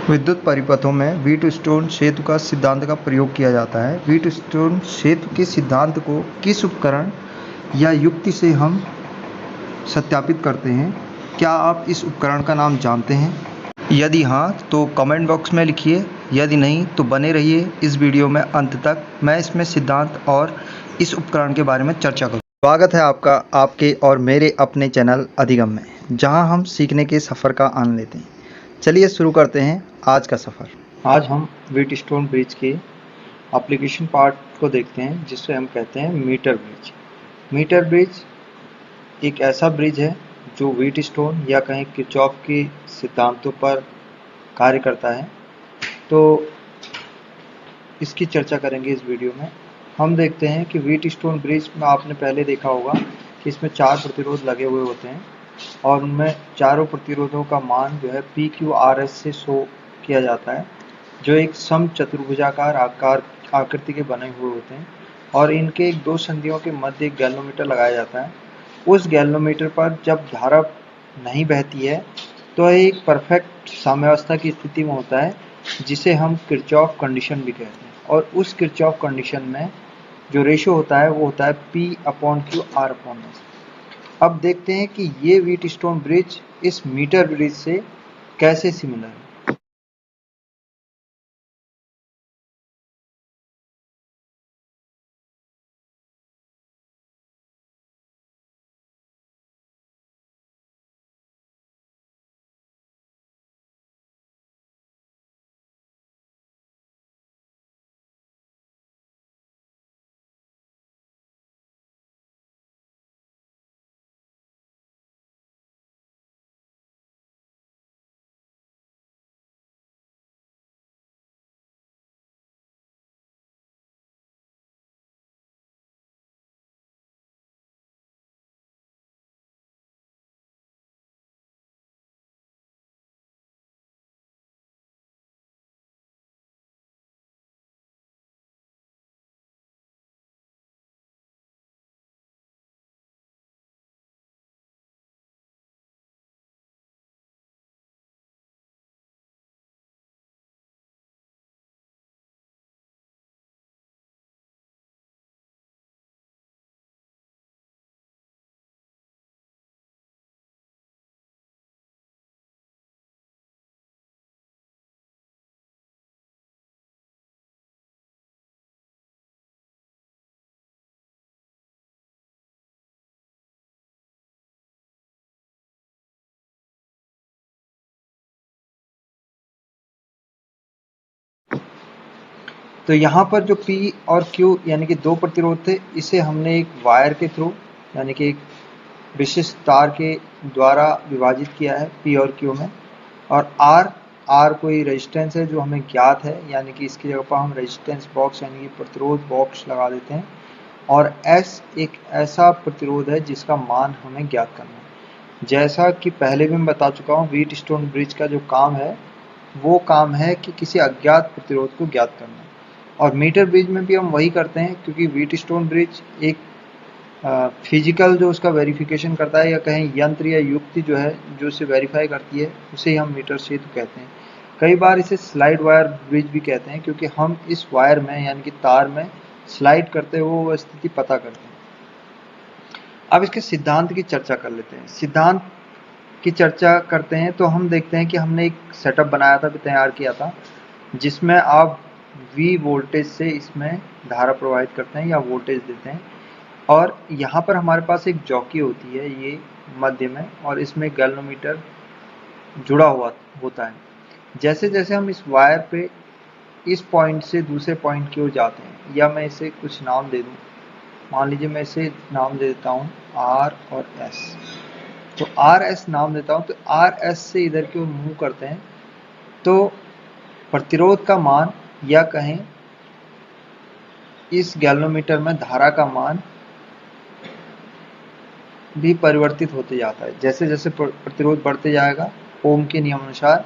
विद्युत परिपथों में व्हीटस्टोन सेतु का सिद्धांत का प्रयोग किया जाता है। व्हीटस्टोन सेतु के सिद्धांत को किस उपकरण या युक्ति से हम सत्यापित करते हैं? क्या आप इस उपकरण का नाम जानते हैं? यदि हाँ, तो कमेंट बॉक्स में लिखिए। यदि नहीं, तो बने रहिए इस वीडियो में अंत तक। मैं इसमें सिद्धांत और इस उपकरण के बारे में चर्चा करूँ। स्वागत है आपका आपके और मेरे अपने चैनल अधिगम में, जहां हम सीखने के सफ़र का आनंद लेते हैं। चलिए शुरू करते हैं आज का सफ़र। आज हम व्हीटस्टोन ब्रिज के एप्लीकेशन पार्ट को देखते हैं, जिससे हम कहते हैं मीटर ब्रिज। मीटर ब्रिज एक ऐसा ब्रिज है जो व्हीटस्टोन या कहीं किरचॉफ के सिद्धांतों पर कार्य करता है। तो इसकी चर्चा करेंगे इस वीडियो में। हम देखते हैं कि व्हीटस्टोन ब्रिज में आपने पहले देखा होगा कि इसमें 4 प्रतिरोध लगे हुए होते हैं और उनमें चारों प्रतिरोधों का मान जो है PQRS से शो किया जाता है, जो एक समचतुर्भुजाकार आकृति के बने हुए होते हैं और इनके एक 2 संधियों के मध्य एक गैल्वेनोमीटर लगाया जाता है। उस गैल्वेनोमीटर पर जब धारा नहीं बहती है तो एक परफेक्ट साम्यावस्था की स्थिति में होता है, जिसे हम किरचॉफ कंडीशन भी कहते हैं। और उस किरचॉफ कंडीशन में जो रेशो होता है वो होता है P/Q/R/S। अब देखते हैं कि ये व्हीटस्टोन ब्रिज इस मीटर ब्रिज से कैसे सिमिलर है। तो यहाँ पर जो P और Q यानी कि 2 प्रतिरोध थे, इसे हमने एक वायर के थ्रू यानी कि एक विशिष्ट तार के द्वारा विभाजित किया है P और Q में। और R कोई रेजिस्टेंस है जो हमें ज्ञात है, यानी कि इसकी जगह पर हम रेजिस्टेंस बॉक्स यानी कि प्रतिरोध बॉक्स लगा देते हैं। और S एक ऐसा प्रतिरोध है जिसका मान हमें ज्ञात करना है। जैसा कि पहले भी मैं बता चुका हूँ, व्हीटस्टोन ब्रिज का जो काम है वो काम है कि किसी अज्ञात प्रतिरोध को ज्ञात करना। और मीटर ब्रिज में भी हम वही करते हैं, क्योंकि व्हीटस्टोन ब्रिज एक फिजिकल जो उसका वेरिफिकेशन करता है, या कहें यंत्र या युक्ति जो है जो उसे वेरीफाई करती है, उसे ही हम मीटर सेतु कहते हैं। कई बार इसे स्लाइड वायर ब्रिज भी कहते हैं, क्योंकि हम इस वायर में यानी कि तार में स्लाइड करते हुए वो स्थिति पता करते हैं। अब इसके सिद्धांत की चर्चा कर लेते हैं। सिद्धांत की चर्चा करते हैं तो हम देखते हैं कि हमने एक सेटअप बनाया था, तैयार किया था, जिसमें आप V वोल्टेज से इसमें धारा प्रवाहित करते हैं या वोल्टेज देते हैं। और यहाँ पर हमारे पास एक जॉकी होती है ये मध्य में, और इसमें गैल्वेनोमीटर जुड़ा हुआ होता है। जैसे जैसे हम इस वायर पे इस पॉइंट से दूसरे पॉइंट की ओर जाते हैं, या मैं इसे कुछ नाम दे दूँ, मान लीजिए मैं इसे नाम दे देता हूँ R और S। तो RS नाम देता हूँ, तो RS से इधर की ओर मूव करते हैं तो प्रतिरोध का मान, या कहें इस गैल्वेनोमीटर में धारा का मान भी परिवर्तित होते जाता है। जैसे जैसे प्रतिरोध बढ़ते जाएगा, ओम के नियम अनुसार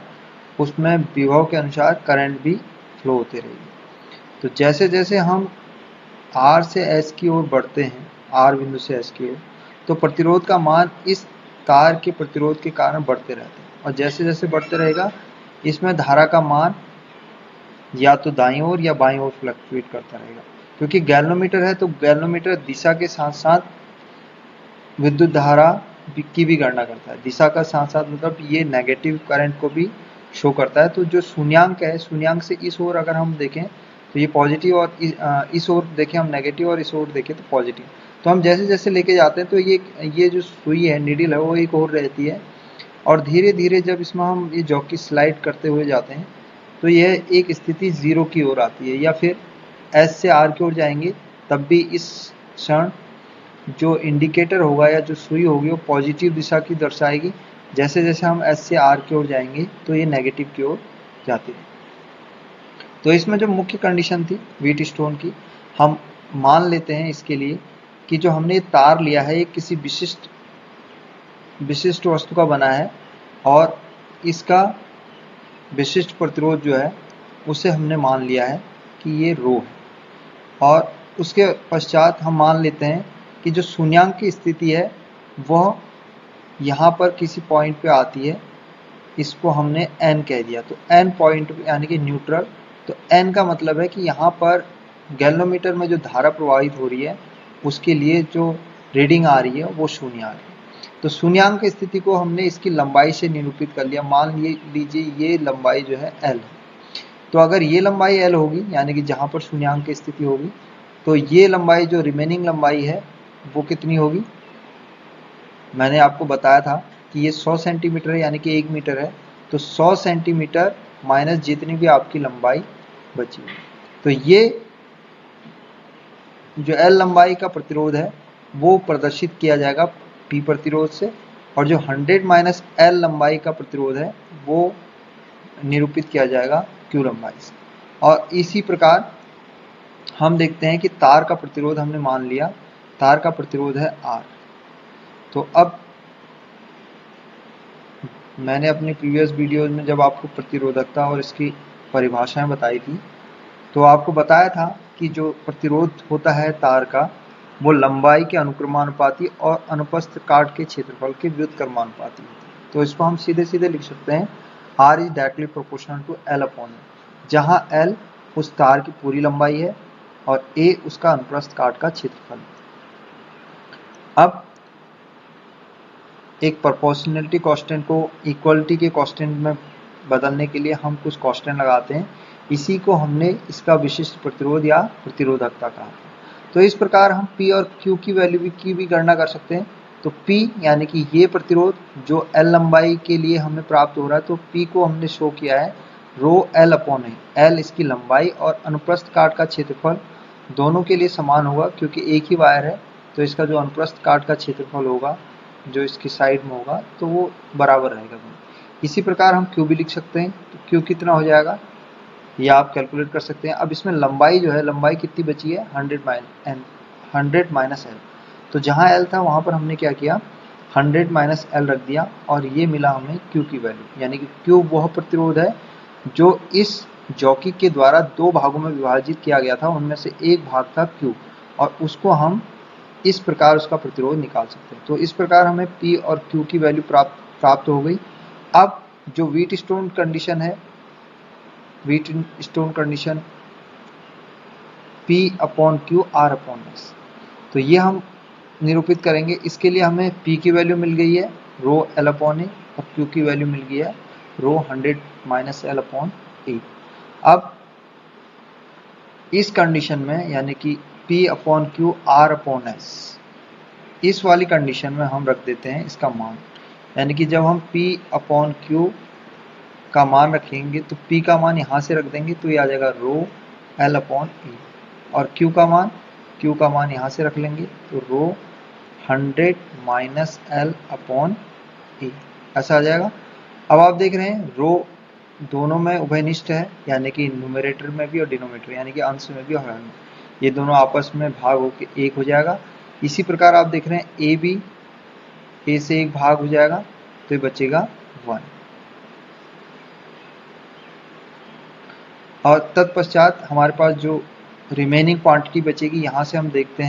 उसमें विभव के अनुसार करंट भी फ्लो होते रहेगी। तो जैसे जैसे हम R से S की ओर बढ़ते हैं, R बिंदु से S की ओर, तो प्रतिरोध का मान इस तार के प्रतिरोध के कारण बढ़ते रहते हैं। और जैसे जैसे बढ़ते रहेगा, इसमें धारा का मान या तो दाईं ओर या बाईं ओर फ्लक्चुएट करता रहेगा। क्योंकि गैल्वेनोमीटर है तो गैल्वेनोमीटर दिशा के साथ साथ विद्युत धारा की भी गणना करता है। दिशा का साथ साथ मतलब ये नेगेटिव करंट को भी शो करता है। तो जो शून्यांक है, शून्यांक से इस ओर अगर हम देखें तो ये पॉजिटिव, और इस ओर देखें हम नेगेटिव, और इस ओर देखें तो पॉजिटिव। तो हम जैसे जैसे लेके जाते हैं तो ये जो सुई है, नीडल है, वो एक ओर रहती है, और धीरे धीरे जब इसमें हम ये जॉकी स्लाइड करते हुए जाते हैं तो यह एक स्थिति 0 की ओर आती है, या फिर S से R की ओर जाएंगे तब भी इस क्षण जो इंडिकेटर होगा या जो सुई होगी वो पॉजिटिव दिशा की दर्शाएगी। जैसे जैसे हम S से R की ओर जाएंगे तो ये नेगेटिव की ओर जाती है। तो इसमें जो मुख्य कंडीशन थी व्हीटस्टोन की, हम मान लेते हैं इसके लिए कि जो हमने तार लिया है ये किसी विशिष्ट वस्तु का बना है, और इसका विशिष्ट प्रतिरोध जो है उसे हमने मान लिया है कि ये रो है। और उसके पश्चात हम मान लेते हैं कि जो शून्यांक की स्थिति है वह यहाँ पर किसी पॉइंट पे आती है, इसको हमने n कह दिया। तो n पॉइंट यानी कि न्यूट्रल। तो n का मतलब है कि यहाँ पर गैल्वेनोमीटर में जो धारा प्रवाहित हो रही है उसके लिए जो रीडिंग आ रही है वो शून्य आ रही है। तो शून्यांक की स्थिति को हमने इसकी लंबाई से निरूपित कर लिया। मान लीजिए ये लंबाई जो है l है। तो अगर ये लंबाई l होगी यानी कि जहाँ पर शून्यांक की स्थिति होगी, तो ये लंबाई जो रिमेनिंग लंबाई है वो कितनी होगी? मैंने आपको बताया था कि ये 100 सेंटीमीटर है यानी कि 1 मीटर है। तो 100 सेंटीमीटर माइनस जितनी भी आपकी लंबाई बची। तो ये जो L लंबाई का प्रतिरोध है वो प्रदर्शित किया जाएगा P प्रतिरोध से, और जो 100 माइनस L लंबाई का प्रतिरोध है वो निरूपित किया जाएगा Q लंबाई से। और इसी प्रकार हम देखते हैं कि तार का प्रतिरोध हमने मान लिया, तार का प्रतिरोध है R। तो अब मैंने अपनी प्रीवियस वीडियोज में जब आपको प्रतिरोधकता और इसकी परिभाषाएं बताई थी तो आपको बताया था कि जो प्रतिरोध होता है तार का वो लंबाई के अनुक्रमानुपाती और अनुप्रस्थ काट के क्षेत्रफल के व्युत्क्रमानुपाती होता है। तो इसको हम सीधे सीधे लिख सकते हैं R is directly proportional to L upon A, जहाँ L उस तार की पूरी लंबाई है और A उसका अनुप्रस्थ काट का क्षेत्रफल। अब एक प्रोपोर्शनलिटी कांस्टेंट को इक्वलिटी के कांस्टेंट में बदलने के लिए हम कुछ कांस्टेंट लगाते हैं। इसी को हमने इसका विशिष्ट प्रतिरोध या प्रतिरोधकता कहा। तो इस प्रकार हम P और Q की वैल्यू की भी गणना कर सकते हैं। तो P यानी कि ये प्रतिरोध जो L लंबाई के लिए हमें प्राप्त हो रहा है, तो P को हमने शो किया है रो L अपॉन A। L इसकी लंबाई और अनुप्रस्थ काट का क्षेत्रफल दोनों के लिए समान होगा, क्योंकि एक ही वायर है तो इसका जो अनुप्रस्थ काट का क्षेत्रफल होगा जो इसकी साइड में होगा तो वो बराबर रहेगा। इसी प्रकार हम Q भी लिख सकते हैं। तो Q कितना हो जाएगा ये आप कैलकुलेट कर सकते हैं। अब इसमें लंबाई जो है, लंबाई कितनी बची है? 100 माइनस L। तो जहाँ L था वहाँ पर हमने क्या किया, 100 माइनस L रख दिया, और ये मिला हमें Q की वैल्यू। यानी कि Q वह प्रतिरोध है जो इस जॉकी के द्वारा दो भागों में विभाजित किया गया था, उनमें से एक भाग था Q, और उसको हम इस प्रकार उसका प्रतिरोध निकाल सकते हैं। तो इस प्रकार हमें P और Q की वैल्यू प्राप्त हो गई। अब जो व्हीटस्टोन कंडीशन है, Wheatstone condition P upon Q R upon S, तो ये हम निरूपित करेंगे। इसके लिए हमें P की वैल्यू मिल गई है रो L अपॉन A, और Q की वैल्यू मिल गई है रो 100 माइनस L अपॉन A। अब इस कंडीशन में यानी कि P upon Q R upon S, इस वाली कंडीशन में हम रख देते हैं इसका मान। यानी कि जब हम P अपॉन Q का मान रखेंगे तो P का मान यहाँ से रख देंगे तो ये आ जाएगा रो L अपॉन A, और Q का मान यहाँ से रख लेंगे तो रो 100 माइनस L अपॉन A, ऐसा आ जाएगा। अब आप देख रहे हैं रो दोनों में उभयनिष्ठ है, यानी कि न्यूमरेटर में भी और डिनोमिनेटर यानी कि अंश में भी और हर में, ये दोनों आपस में भाग होकर एक हो जाएगा। इसी प्रकार आप देख रहे हैं ए भी ए से एक भाग हो जाएगा तो ये बचेगा 1, और तत्पश्चात हमारे पास जो रिमेनिंग क्वांटिटी बचेगी यहाँ से हम देखते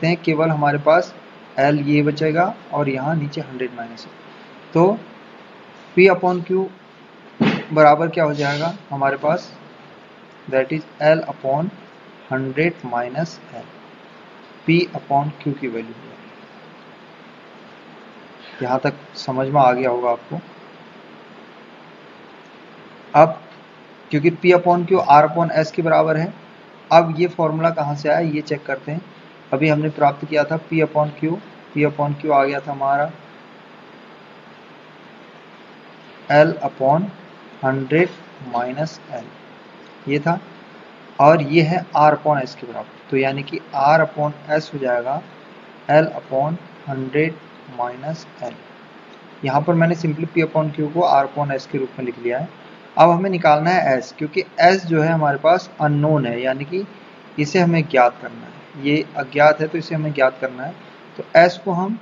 हैं केवल हमारे पास L ये बचेगा और यहाँ नीचे 100 माइनस है। तो P अपॉन Q बराबर क्या हो जाएगा हमारे पास, that is L upon 100 minus L, P upon Q की वैल्यू। यहाँ तक समझ में आ गया होगा आपको। अब क्योंकि P upon Q R upon S के बराबर है, अब ये फॉर्मूला कहाँ से आया ये चेक करते हैं। अभी हमने प्राप्त किया था P अपॉन Q आ गया था हमारा L अपॉन 100 माइनस L, ये था, और ये है R अपॉन S के बराबर, तो यानी कि R अपॉन S हो जाएगा L अपॉन 100 माइनस L। यहाँ पर मैंने सिंपली P अपॉन Q को R अपॉन S के रूप में लिख लिया है। अब हमें निकालना है S, क्योंकि S जो है हमारे पास अननोन है, यानी कि इसे हमें ज्ञात करना है, ये अज्ञात है तो इसे हमें ज्ञात करना है। तो S को हम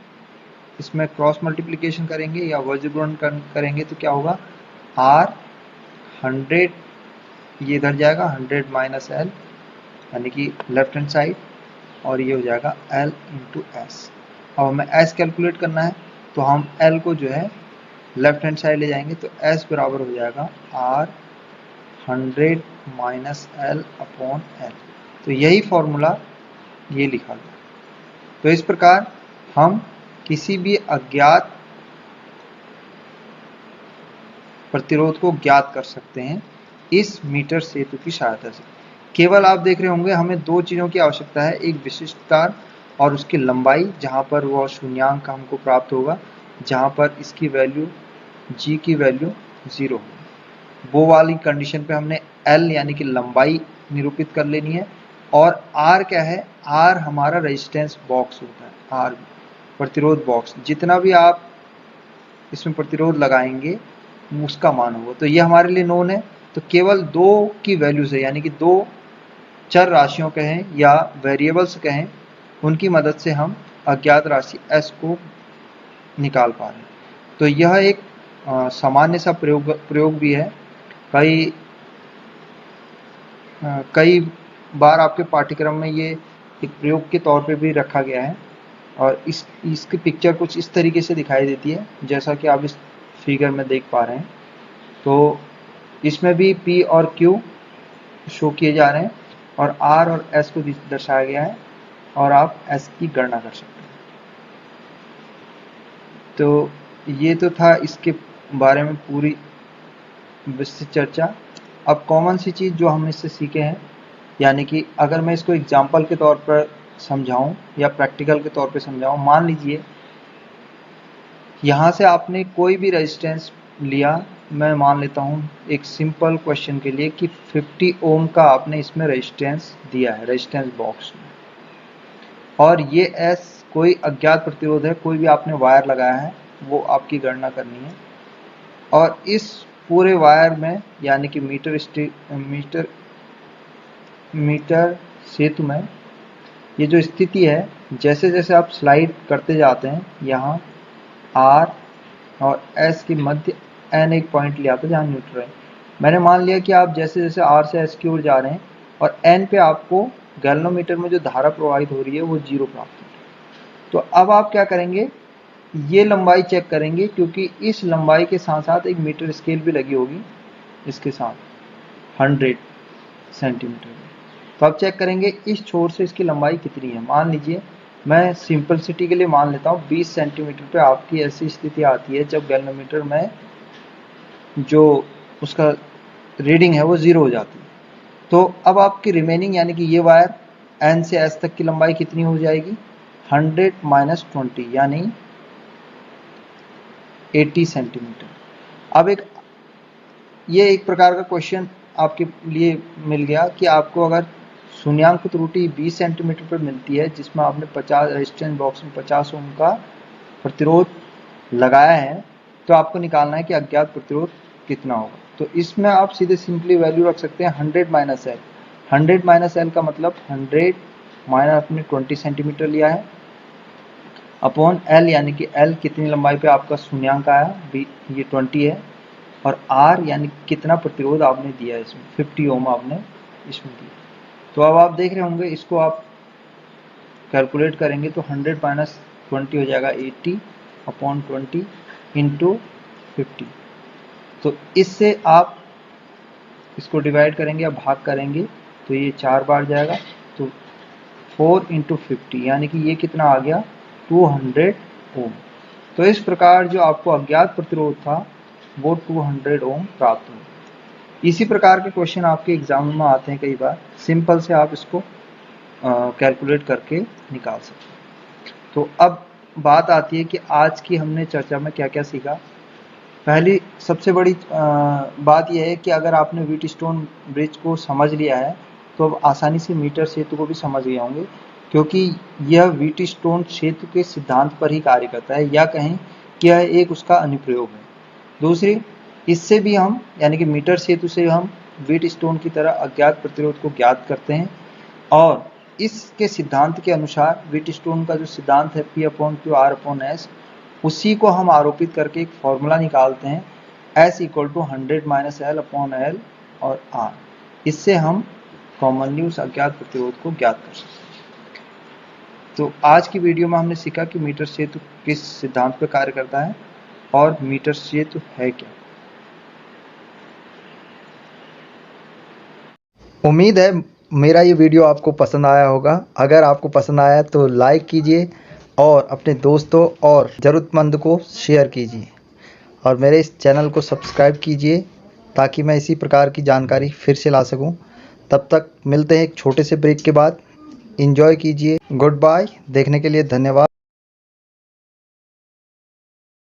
इसमें क्रॉस मल्टीप्लिकेशन करेंगे या वर्गीकरण करेंगे तो क्या होगा, R 100 ये इधर जाएगा 100 माइनस L यानी कि लेफ्ट हैंड साइड, और ये हो जाएगा L इंटू S। अब हमें S कैलकुलेट करना है तो हम L को जो है लेफ्ट हैंड साइड ले जाएंगे, तो S बराबर हो जाएगा R 100 minus L upon L। तो यही फॉर्मूला ये लिखा गया। तो इस प्रकार हम किसी भी अज्ञात प्रतिरोध को ज्ञात कर सकते हैं इस मीटर सेतु की सहायता से। केवल आप देख रहे होंगे हमें दो चीज़ों की आवश्यकता है, एक विशिष्ट तार और उसकी लंबाई, जहाँ पर वह शून्यांक हमको प्राप्त होगा, जहाँ पर इसकी वैल्यू G की वैल्यू 0 होगी। वो वाली कंडीशन पे हमने L यानी कि लंबाई निरूपित कर लेनी है, और R क्या है, R हमारा रेजिस्टेंस बॉक्स होता है, R प्रतिरोध बॉक्स, जितना भी आप इसमें प्रतिरोध लगाएंगे उसका मान होगा। तो ये हमारे लिए नोन है, तो केवल दो की वैल्यू से, यानी कि दो चर राशियों कहें या वेरिएबल्स कहें, उनकी मदद से हम अज्ञात राशि S को निकाल पा रहे हैं। तो यह एक सामान्य सा प्रयोग भी है, कई बार आपके पाठ्यक्रम में ये एक प्रयोग के तौर पे भी रखा गया है, और इसकी पिक्चर कुछ इस तरीके से दिखाई देती है जैसा कि आप इस फिगर में देख पा रहे हैं। तो इसमें भी P और Q शो किए जा रहे हैं और R और S को दर्शाया गया है, और आप S की गणना कर सकते हैं। तो ये तो था इसके बारे में पूरी विस्तृत चर्चा। अब कॉमन सी चीज़ जो हम इससे सीखे हैं, यानी कि अगर मैं इसको एग्जाम्पल के तौर पर समझाऊं या प्रैक्टिकल के तौर पे समझाऊं, मान लीजिए यहाँ से आपने कोई भी रेजिस्टेंस लिया, मैं मान लेता हूँ एक सिंपल क्वेश्चन के लिए कि 50 ओम का आपने इसमें रेजिस्टेंस दिया है रेजिस्टेंस बॉक्स में, और ये S कोई अज्ञात प्रतिरोध है, कोई भी आपने वायर लगाया है वो आपकी गणना करनी है। और इस पूरे वायर में यानी कि मीटर सेतु में ये जो स्थिति है, जैसे जैसे आप स्लाइड करते जाते हैं, यहाँ R और S के मध्य N एक पॉइंट लिया था जहाँ न्यूट्रल है। मैंने मान लिया कि आप जैसे जैसे R से S की ओर जा रहे हैं और N पे आपको गैल्वेनोमीटर में जो धारा प्रवाहित हो रही है वो 0 प्राप्त हो। तो अब आप क्या करेंगे, ये लंबाई चेक करेंगे, क्योंकि इस लंबाई के साथ साथ एक मीटर स्केल भी लगी होगी इसके साथ 100 सेंटीमीटर। तो आप चेक करेंगे इस छोर से इसकी लंबाई कितनी है। मान लीजिए मैं सिंपलिसिटी के लिए मान लेता हूँ 20 सेंटीमीटर पे आपकी ऐसी स्थिति आती है जब गैल्वेनोमीटर में जो उसका रीडिंग है वो 0 हो जाती है। तो अब आपकी रिमेनिंग यानी कि ये वायर N से S तक की लंबाई कितनी हो जाएगी, 100 माइनस 20 यानी 80 सेंटीमीटर। अब ये एक प्रकार का क्वेश्चन आपके लिए मिल गया कि आपको अगर शून्यांक त्रुटि 20 सेंटीमीटर पर मिलती है, जिसमें आपने 50 रेजिस्टेंस बॉक्स में 50 ओम का प्रतिरोध लगाया है, तो आपको निकालना है कि अज्ञात प्रतिरोध कितना होगा। तो इसमें आप सीधे सिंपली वैल्यू रख सकते हैं 100 माइनस एल। 100 माइनस एल का मतलब 100 माइनस आपने 20 सेंटीमीटर लिया है अपॉन एल, यानी कि एल कितनी लंबाई पे आपका शून्यांक आया, ये 20 है, और आर यानी कितना प्रतिरोध आपने दिया है इसमें, 50 ओम आपने इसमें दिया। तो अब आप देख रहे होंगे, इसको आप कैलकुलेट करेंगे तो 100 माइनस 20 हो जाएगा 80 अपॉन 20 इंटू 50। तो इससे आप इसको डिवाइड करेंगे या भाग करेंगे तो ये 4 बार जाएगा, तो 4 × 50 यानी कि ये कितना आ गया 200 ओम। तो इस प्रकार जो आपको अज्ञात प्रतिरोध था वो 200 ओम प्राप्त हुआ। इसी प्रकार के क्वेश्चन आपके एग्जाम में आते हैं कई बार, सिंपल से आप इसको कैलकुलेट करके निकाल सकते हैं। तो अब बात आती है कि आज की हमने चर्चा में क्या क्या सीखा। पहली सबसे बड़ी बात यह है कि अगर आपने व्हीटस्टोन ब्रिज को समझ लिया है तो अब आसानी से मीटर सेतु को भी समझ गए होंगे, क्योंकि यह व्हीटस्टोन सेतु के सिद्धांत पर ही कार्य करता है, या कहें कि यह एक उसका अनुप्रयोग है। दूसरी, इससे भी हम यानी कि मीटर सेतु से हम व्हीटस्टोन की तरह अज्ञात प्रतिरोध को ज्ञात करते हैं, और इसके सिद्धांत के अनुसार व्हीटस्टोन का जो सिद्धांत है P/Q/R/S, उसी को हम आरोपित करके एक फॉर्मूला निकालते हैं S = 100 - L/L और R। इससे हम कॉमनली उस अज्ञात प्रतिरोध को ज्ञात कर सकते हैं। तो आज की वीडियो में हमने सीखा कि मीटर सेतु किस सिद्धांत पर कार्य करता है और मीटर सेतु है क्या। उम्मीद है मेरा ये वीडियो आपको पसंद आया होगा। अगर आपको पसंद आया तो लाइक कीजिए और अपने दोस्तों और ज़रूरतमंद को शेयर कीजिए, और मेरे इस चैनल को सब्सक्राइब कीजिए ताकि मैं इसी प्रकार की जानकारी फिर से ला सकूं। तब तक मिलते हैं एक छोटे से ब्रेक के बाद। एंजॉय कीजिए। Goodbye. देखने के लिए धन्यवाद।